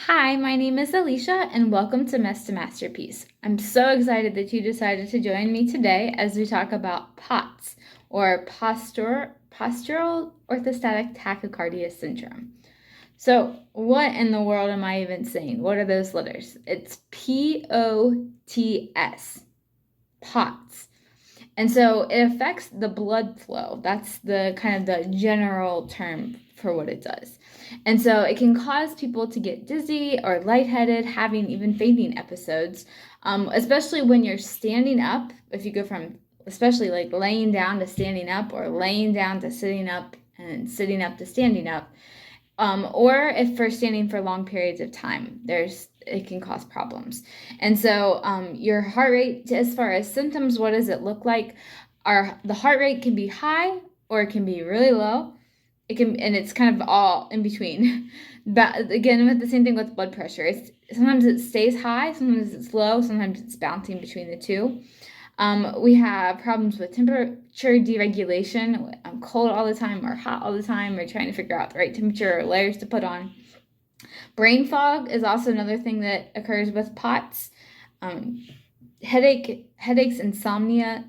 Hi, my name is Alicia, and welcome to Mess to Masterpiece. I'm so excited that you decided to join me today as we talk about POTS, or Postural Orthostatic Tachycardia Syndrome. So, what in the world am I even saying? What are those letters? It's POTS, POTS. And so it affects the blood flow. That's the kind of the general term for what it does. And so it can cause people to get dizzy or lightheaded, having even fainting episodes, especially when you're standing up. If you go from especially like laying down to standing up, or laying down to sitting up, and sitting up to standing up, or if for standing for long periods of time, it can cause problems. And so your heart rate, as far as symptoms, what does it look like? The heart rate can be high or it can be really low. And it's kind of all in between. But again, with the same thing with blood pressure, sometimes it stays high, sometimes it's low, sometimes it's bouncing between the two. We have problems with temperature deregulation. I'm cold all the time or hot all the time. We're trying to figure out the right temperature or layers to put on. Brain fog is also another thing that occurs with POTS. Headaches, insomnia,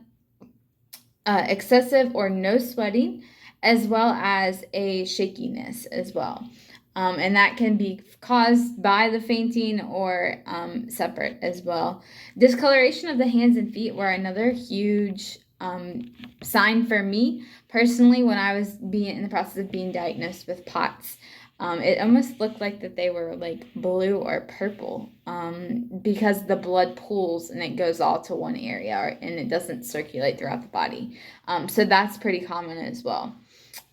excessive or no sweating, as well as a shakiness as well. And that can be caused by the fainting or separate as well. Discoloration of the hands and feet were another huge sign for me personally when I was in the process of being diagnosed with POTS. It almost looked like that they were like blue or purple because the blood pools and it goes all to one area and it doesn't circulate throughout the body. So that's pretty common as well.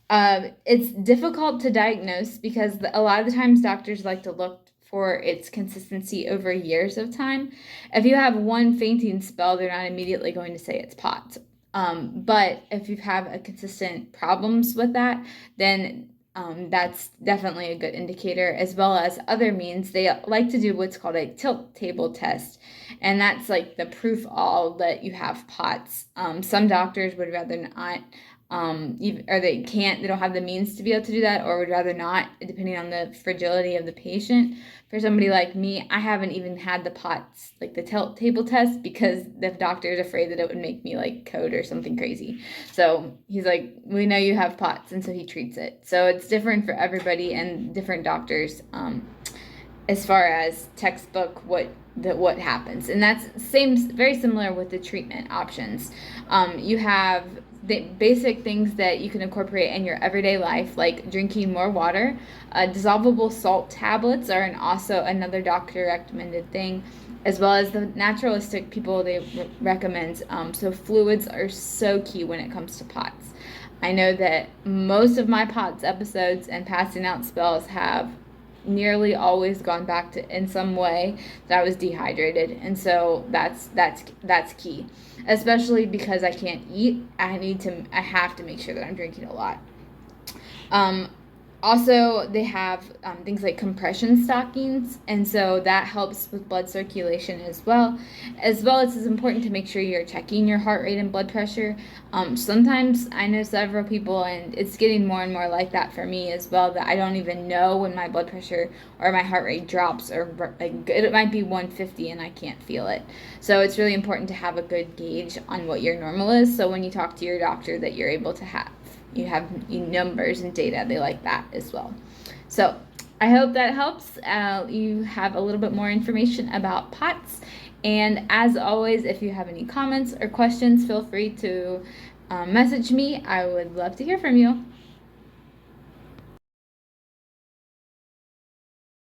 It's difficult to diagnose because a lot of the times doctors like to look for its consistency over years of time. If you have one fainting spell, they're not immediately going to say it's POTS. But if you have a consistent problems with that, then that's definitely a good indicator, as well as other means. They like to do what's called a tilt table test, and that's like the proof all that you have POTS. Some doctors would rather not, or they don't have the means to be able to do that, or would rather not, depending on the fragility of the patient. For somebody like me, I haven't even had the POTS, like the tilt table test, because the doctor is afraid that it would make me like code or something crazy. So he's like, we know you have POTS, and so he treats it. So it's different for everybody and different doctors as far as textbook what happens. And that's very similar with the treatment options. You have the basic things that you can incorporate in your everyday life, like drinking more water. Dissolvable salt tablets are also another doctor recommended thing, as well as the naturalistic people they recommend. So fluids are so key when it comes to POTS. I know that most of my POTS episodes and passing out spells have nearly always gone back to in some way that I was dehydrated, and so that's key, especially because I can't eat. I have to make sure that I'm drinking a lot. Also, they have things like compression stockings, and so that helps with blood circulation as well. As well as it's important to make sure you're checking your heart rate and blood pressure. Sometimes I know several people, and it's getting more and more like that for me as well, that I don't even know when my blood pressure or my heart rate drops, or like it might be 150 and I can't feel it. So it's really important to have a good gauge on what your normal is, so when you talk to your doctor that you're able to have numbers and data. They like that as well. So I hope that helps. You have a little bit more information about POTS. And as always, if you have any comments or questions, feel free to message me. I would love to hear from you.